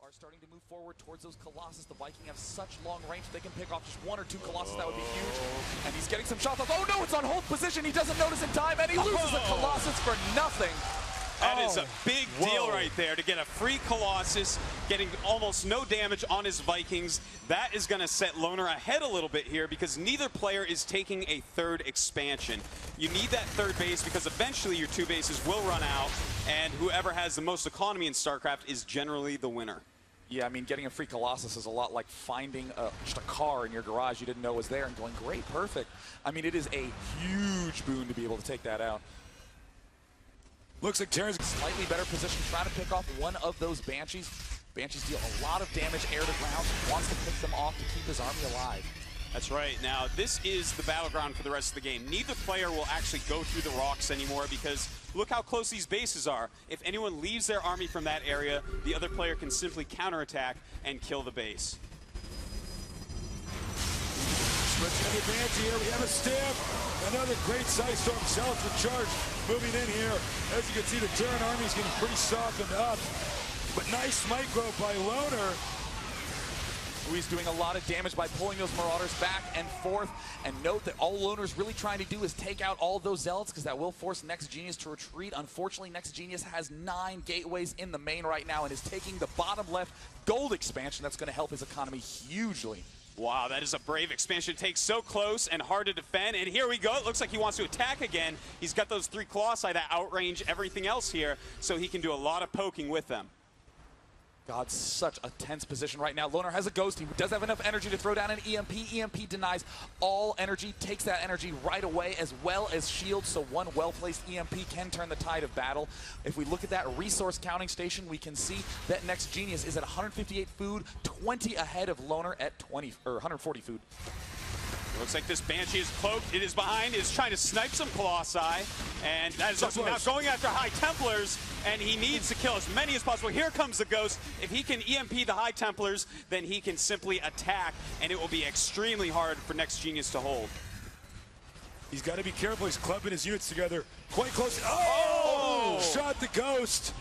are starting to move forward towards those Colossus. The Viking have such long range, they can pick off just 1 or 2 Colossus. That would be huge. And he's getting some shots off. Oh no, it's on hold position. He doesn't notice in time, and he loses a Colossus for nothing. That is a big deal right there, to get a free Colossus, getting almost no damage on his Vikings. That is going to set Loner ahead a little bit here, because neither player is taking a third expansion. You need that third base because eventually your 2 bases will run out, and whoever has the most economy in StarCraft is generally the winner. Yeah, I mean, getting a free Colossus is a lot like finding just a car in your garage you didn't know was there and going, great, perfect. I mean, it is a huge boon to be able to take that out. Looks like Terran's slightly better position, trying to pick off one of those Banshees. Banshees deal a lot of damage air to ground, wants to pick them off to keep his army alive. That's right. Now, this is the battleground for the rest of the game. Neither player will actually go through the rocks anymore, because look how close these bases are. If anyone leaves their army from that area, the other player can simply counterattack and kill the base. Switching the advance here, we have a stim. Another great Psystorm Zealot for charge. Moving in here. As you can see, the Terran army is getting pretty softened up. But nice micro by Loner. He's doing a lot of damage by pulling those Marauders back and forth. And note that all Loner's really trying to do is take out all those Zealots, because that will force NEXGenius to retreat. Unfortunately, NEXGenius has 9 gateways in the main right now and is taking the bottom left gold expansion. That's going to help his economy hugely. Wow, that is a brave expansion. It takes so close and hard to defend. And here we go. It looks like he wants to attack again. He's got those 3 Colossi that outrange everything else here, so he can do a lot of poking with them. God, such a tense position right now. Loner has a Ghost. He does have enough energy to throw down an EMP. EMP denies all energy, takes that energy right away, as well as shield, so one well-placed EMP can turn the tide of battle. If we look at that resource counting station, we can see that NEXGenius is at 158 food, 20 ahead of Loner at 140 food. Looks like this Banshee is cloaked. It is behind. It is trying to snipe some Colossi. And that is now going after High Templars. And he needs to kill as many as possible. Here comes the Ghost. If he can EMP the High Templars, then he can simply attack. And it will be extremely hard for NEXGenius to hold. He's got to be careful. He's clubbing his units together quite close. Oh! Shot the Ghost.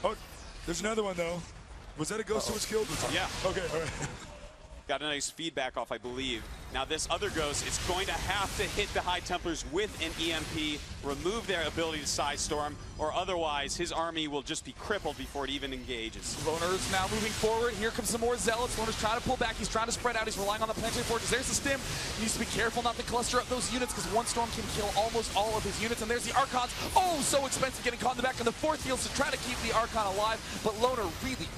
Oh, there's another one, though. Was that a Ghost who was killed? Yeah. Okay, all right. Got a nice feedback off, I believe. Now this other Ghost is going to have to hit the High Templars with an EMP, remove their ability to Psystorm, or otherwise his army will just be crippled before it even engages. Loner's now moving forward. Here comes some more Zealots. Loner's trying to pull back. He's trying to spread out. He's relying on the Planetary Fortress. There's the stim. He needs to be careful not to cluster up those units, because one storm can kill almost all of his units. And there's the Archons. Oh, so expensive, getting caught in the back of the 4th fields to try to keep the Archon alive. But Loner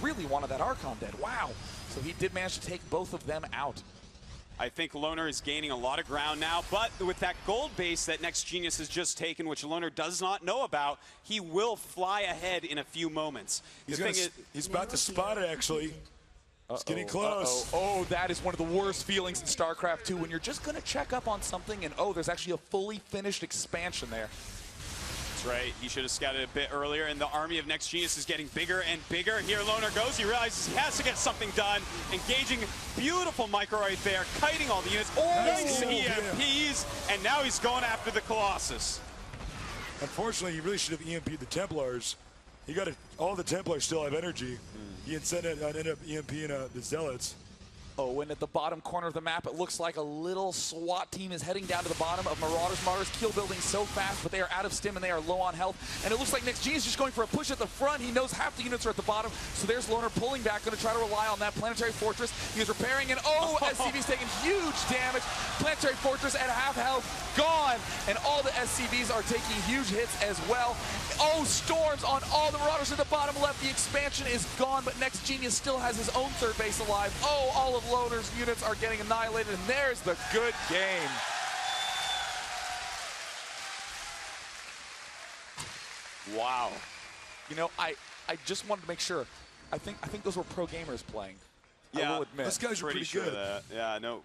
really wanted that Archon dead. Wow. So he did manage to take both of them out. I think Loner is gaining a lot of ground now, but with that gold base that NEXGenius has just taken, which Loner does not know about, he will fly ahead in a few moments. He's about to spot it, actually. He's getting close. Oh, that is one of the worst feelings in StarCraft 2, when you're just going to check up on something and, oh, there's actually a fully finished expansion there. That's right. He should have scouted a bit earlier, and the army of NEXGenius is getting bigger and bigger. Here Loner goes. He realizes he has to get something done. Engaging beautiful micro right there, kiting all the units. Oh, nice EMPs, and now he's going after the Colossus. Unfortunately, he really should have EMP'd the Templars. He got all the Templars still have energy. He ended up EMPing the Zealots. Oh, and at the bottom corner of the map, it looks like a little SWAT team is heading down to the bottom of Marauders. Marauders kill building so fast, but they are out of stim and they are low on health. And it looks like NEXGenius is just going for a push at the front. He knows half the units are at the bottom, so there's Loner pulling back, going to try to rely on that Planetary Fortress. He is repairing, and SCV's taking huge damage. Planetary Fortress at half health, gone. And all the SCVs are taking huge hits as well. Oh, storms on all the Marauders at the bottom left. The expansion is gone, but NEXGenius still has his own 3rd base alive. Oh, all of Loner's units are getting annihilated, and there's the good game. Wow. You know, I just wanted to make sure. I think those were pro gamers playing. Yeah, I will admit. Those guys are pretty good. Yeah, no.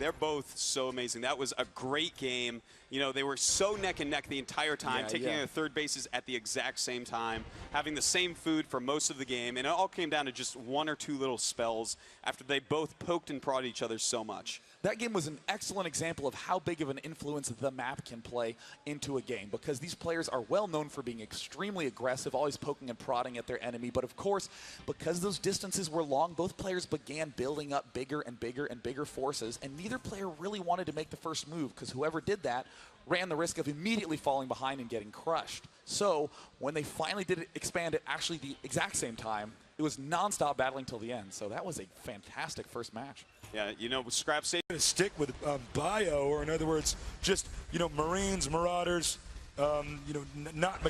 they're both so amazing. That was a great game. You know, they were so neck and neck the entire time, taking their third bases at the exact same time, having the same food for most of the game, and it all came down to just one or two little spells after they both poked and prodded each other so much. That game was an excellent example of how big of an influence the map can play into a game, because these players are well known for being extremely aggressive, always poking and prodding at their enemy. But of course, because those distances were long, both players began building up bigger and bigger and bigger forces, and neither player really wanted to make the first move, because whoever did that ran the risk of immediately falling behind and getting crushed. So when they finally did it expand at actually the exact same time, it was non-stop battling till the end. So that was a fantastic first match. Yeah, you know, with ScrapStation, stick with bio, or in other words, just, you know, Marines, Marauders, you know, not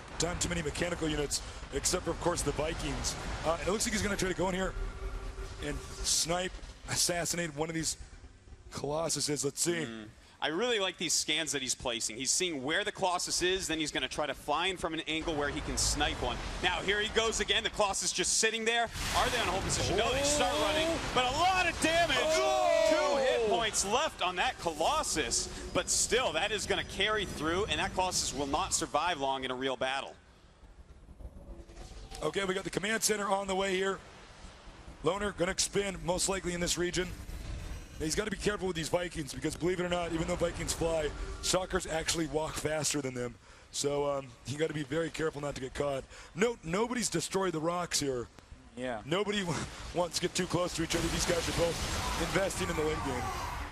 too many mechanical units, except for, of course, the Vikings. And it looks like he's going to try to go in here and snipe, assassinate one of these Colossuses. Let's see. I really like these scans that he's placing. He's seeing where the Colossus is, then he's going to try to find from an angle where he can snipe one. Now, here he goes again. The Colossus just sitting there. Are they on hold position? No, they start running, but a lot of damage. 2 hit points left on that Colossus, but still, that is going to carry through, and that Colossus will not survive long in a real battle. Okay, we got the command center on the way here. Loner going to expand most likely in this region. He's got to be careful with these Vikings, because believe it or not, even though Vikings fly, Shockers actually walk faster than them. So you got to be very careful not to get caught. Note, nobody's destroyed the rocks here. Yeah. Nobody wants to get too close to each other. These guys are both investing in the late game.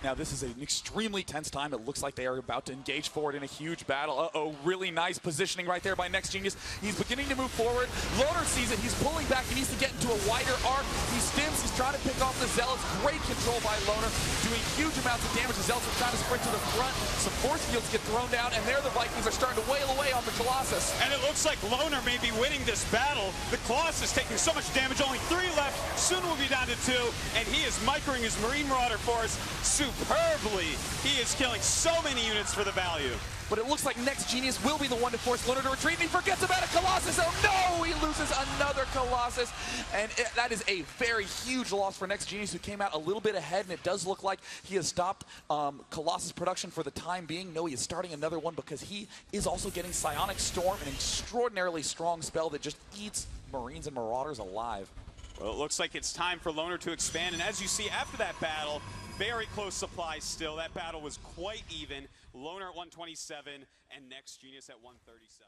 Now, this is an extremely tense time. It looks like they are about to engage forward in a huge battle. Uh-oh, really nice positioning right there by NEXGenius. He's beginning to move forward. Loner sees it. He's pulling back. He needs to get into a wider arc. He stims. He's trying to pick off the Zealots. Great control by Loner, doing huge amounts of damage. The Zealots are trying to sprint to the front. Some force fields get thrown down, and there the Vikings are starting to wail away on the Colossus. And it looks like Loner may be winning this battle. The Colossus taking so much damage, only 3 left. Soon we'll be down to 2, and he is microing his Marine Marauder force superbly. He is killing so many units for the value. But it looks like NEXGenius will be the one to force Loner to retreat, and he forgets about a Colossus. Oh no, he loses another Colossus. And that is a very huge loss for NEXGenius, who came out a little bit ahead, and it does look like he has stopped Colossus production for the time being. No, he is starting another one, because he is also getting Psionic Storm, an extraordinarily strong spell that just eats Marines and Marauders alive. Well, it looks like it's time for Loner to expand, and as you see after that battle, very close supplies still. That battle was quite even. Loner at 127 and NEXGenius at 137.